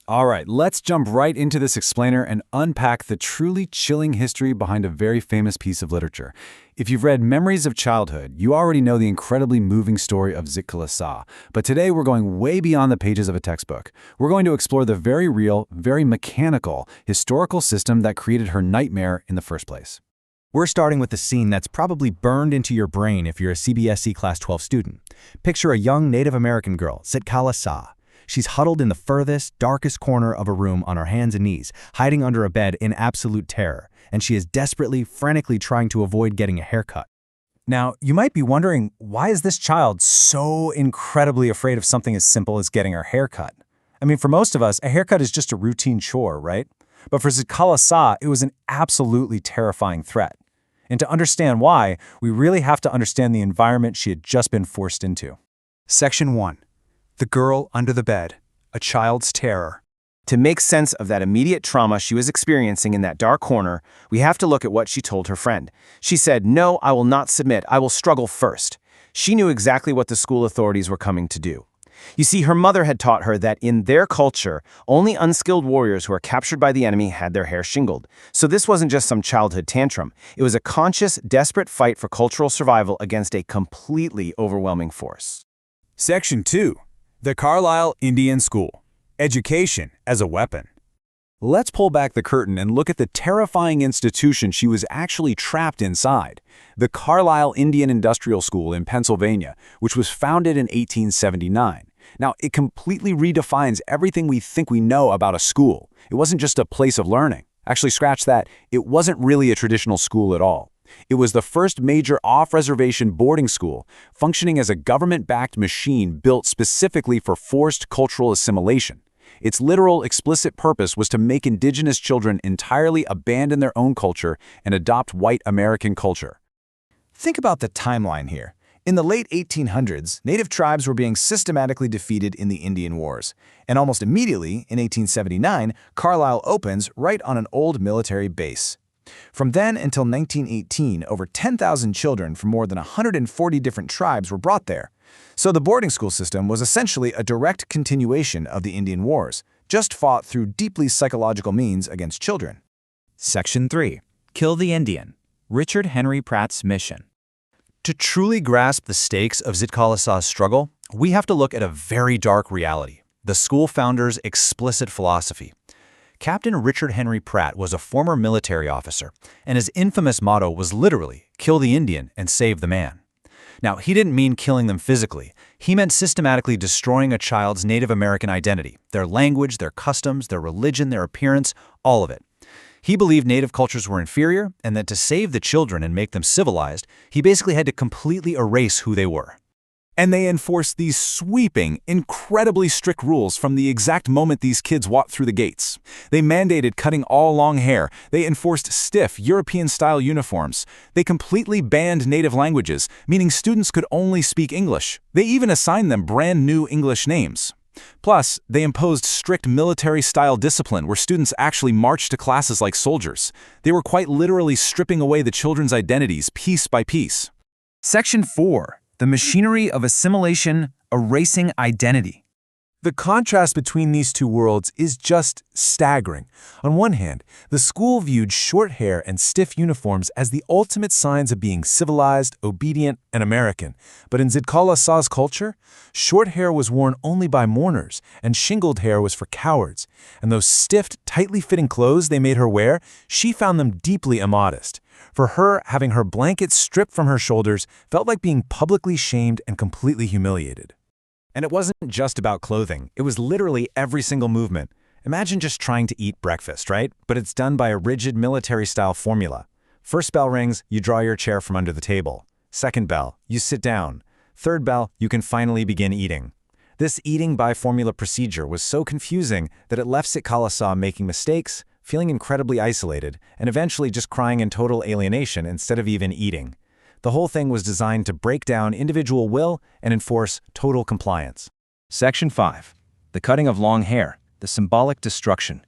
All right, let's jump right into this explainer and unpack the truly chilling history behind a very famous piece of literature. If you've read Memories of Childhood, you already know the incredibly moving story of Zitkala-Sa. But today we're going way beyond the pages of a textbook. We're going to explore the very real, very mechanical, historical system that created her nightmare in the first place. We're starting with the scene that's probably burned into your brain if you're a CBSE Class 12 student. Picture a young Native American girl, Zitkala-Sa. She's huddled in the furthest, darkest corner of a room on her hands and knees, hiding under a bed in absolute terror, and she is desperately, frantically trying to avoid getting a haircut. Now, you might be wondering, why is this child so incredibly afraid of something as simple as getting her hair cut? I mean, for most of us, a haircut is just a routine chore, right? But for Zitkala-Sa, it was an absolutely terrifying threat. And to understand why, we really have to understand the environment she had just been forced into. Section 1. The girl under the bed, a child's terror. To make sense of that immediate trauma she was experiencing in that dark corner, we have to look at what she told her friend. She said, "No, I will not submit. I will struggle first." She knew exactly what the school authorities were coming to do. You see, her mother had taught her that in their culture, only unskilled warriors who are captured by the enemy had their hair shingled. So this wasn't just some childhood tantrum. It was a conscious, desperate fight for cultural survival against a completely overwhelming force. Section 2. The Carlisle Indian School. Education as a weapon. Let's pull back the curtain and look at the terrifying institution she was actually trapped inside, the Carlisle Indian Industrial School in Pennsylvania, which was founded in 1879. Now, it completely redefines everything we think we know about a school. It wasn't just a place of learning. Actually, scratch that. It wasn't really a traditional school at all. It was the first major off-reservation boarding school, functioning as a government-backed machine built specifically for forced cultural assimilation. Its literal, explicit purpose was to make indigenous children entirely abandon their own culture and adopt white American culture. Think about the timeline here. In the late 1800s, Native tribes were being systematically defeated in the Indian Wars. And almost immediately, in 1879, Carlisle opens right on an old military base. From then until 1918, over 10,000 children from more than 140 different tribes were brought there. So the boarding school system was essentially a direct continuation of the Indian Wars, just fought through deeply psychological means against children. Section 3. Kill the Indian. Richard Henry Pratt's mission. To truly grasp the stakes of Zitkala-Sa's struggle, we have to look at a very dark reality, the school founder's explicit philosophy. Captain Richard Henry Pratt was a former military officer, and his infamous motto was literally, "Kill the Indian and save the man." Now, he didn't mean killing them physically. He meant systematically destroying a child's Native American identity, their language, their customs, their religion, their appearance, all of it. He believed Native cultures were inferior, and that to save the children and make them civilized, he basically had to completely erase who they were. And they enforced these sweeping, incredibly strict rules from the exact moment these kids walked through the gates. They mandated cutting all long hair. They enforced stiff, European-style uniforms. They completely banned native languages, meaning students could only speak English. They even assigned them brand new English names. Plus, they imposed strict military-style discipline where students actually marched to classes like soldiers. They were quite literally stripping away the children's identities piece by piece. Section 4. The machinery of assimilation, erasing identity. The contrast between these two worlds is just staggering. On one hand, the school viewed short hair and stiff uniforms as the ultimate signs of being civilized, obedient, and American. But in Zitkala-Sa's culture, short hair was worn only by mourners, and shingled hair was for cowards. And those stiff, tightly fitting clothes they made her wear, she found them deeply immodest. For her, having her blanket stripped from her shoulders felt like being publicly shamed and completely humiliated. And it wasn't just about clothing. It was literally every single movement. Imagine just trying to eat breakfast, right? But it's done by a rigid military-style formula. First bell rings, you draw your chair from under the table. Second bell, you sit down. Third bell, you can finally begin eating. This eating by formula procedure was so confusing that it left Zitkala-Sa making mistakes, feeling incredibly isolated, and eventually just crying in total alienation instead of even eating. The whole thing was designed to break down individual will and enforce total compliance. Section 5. The cutting of long hair, the symbolic destruction.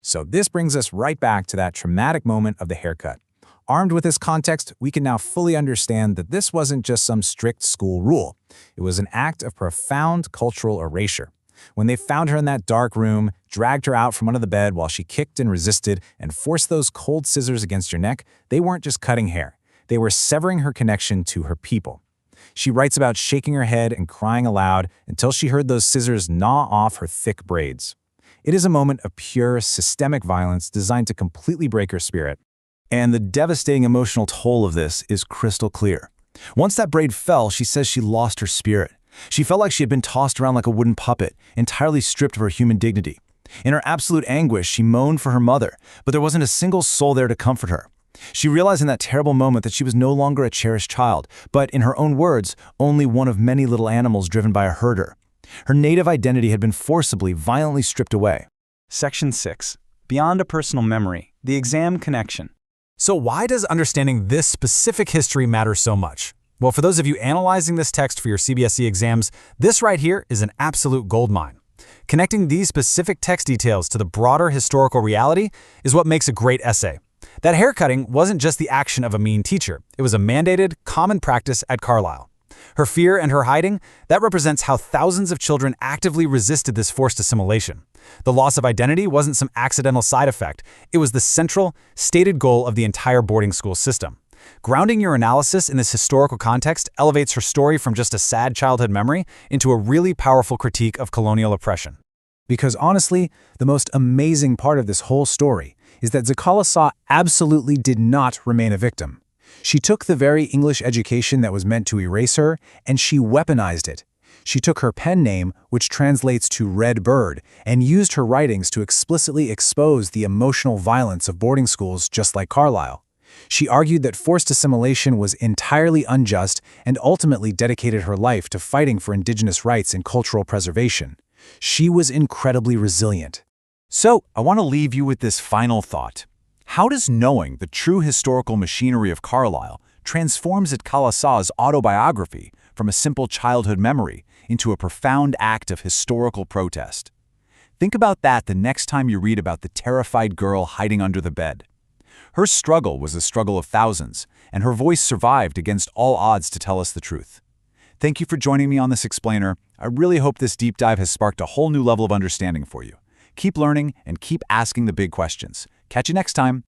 So this brings us right back to that traumatic moment of the haircut. Armed with this context, we can now fully understand that this wasn't just some strict school rule. It was an act of profound cultural erasure. When they found her in that dark room, dragged her out from under the bed while she kicked and resisted and forced those cold scissors against her neck, they weren't just cutting hair. They were severing her connection to her people. She writes about shaking her head and crying aloud until she heard those scissors gnaw off her thick braids. It is a moment of pure, systemic violence designed to completely break her spirit. And the devastating emotional toll of this is crystal clear. Once that braid fell, she says she lost her spirit. She felt like she had been tossed around like a wooden puppet, entirely stripped of her human dignity. In her absolute anguish, she moaned for her mother, but there wasn't a single soul there to comfort her. She realized in that terrible moment that she was no longer a cherished child, but, in her own words, only one of many little animals driven by a herder. Her native identity had been forcibly, violently stripped away. Section 6. Beyond a personal memory, the exam connection. So why does understanding this specific history matter so much? Well, for those of you analyzing this text for your CBSE exams, this right here is an absolute goldmine. Connecting these specific text details to the broader historical reality is what makes a great essay. That haircutting wasn't just the action of a mean teacher. It was a mandated, common practice at Carlisle. Her fear and her hiding, that represents how thousands of children actively resisted this forced assimilation. The loss of identity wasn't some accidental side effect. It was the central, stated goal of the entire boarding school system. Grounding your analysis in this historical context elevates her story from just a sad childhood memory into a really powerful critique of colonial oppression. Because honestly, the most amazing part of this whole story is that Zitkala-Sa absolutely did not remain a victim. She took the very English education that was meant to erase her, and she weaponized it. She took her pen name, which translates to Red Bird, and used her writings to explicitly expose the emotional violence of boarding schools just like Carlisle. She argued that forced assimilation was entirely unjust and ultimately dedicated her life to fighting for indigenous rights and cultural preservation. She was incredibly resilient. So, I want to leave you with this final thought. How does knowing the true historical machinery of Carlisle transform Zitkala-Sa's autobiography from a simple childhood memory into a profound act of historical protest? Think about that the next time you read about the terrified girl hiding under the bed. Her struggle was the struggle of thousands, and her voice survived against all odds to tell us the truth. Thank you for joining me on this explainer. I really hope this deep dive has sparked a whole new level of understanding for you. Keep learning and keep asking the big questions. Catch you next time.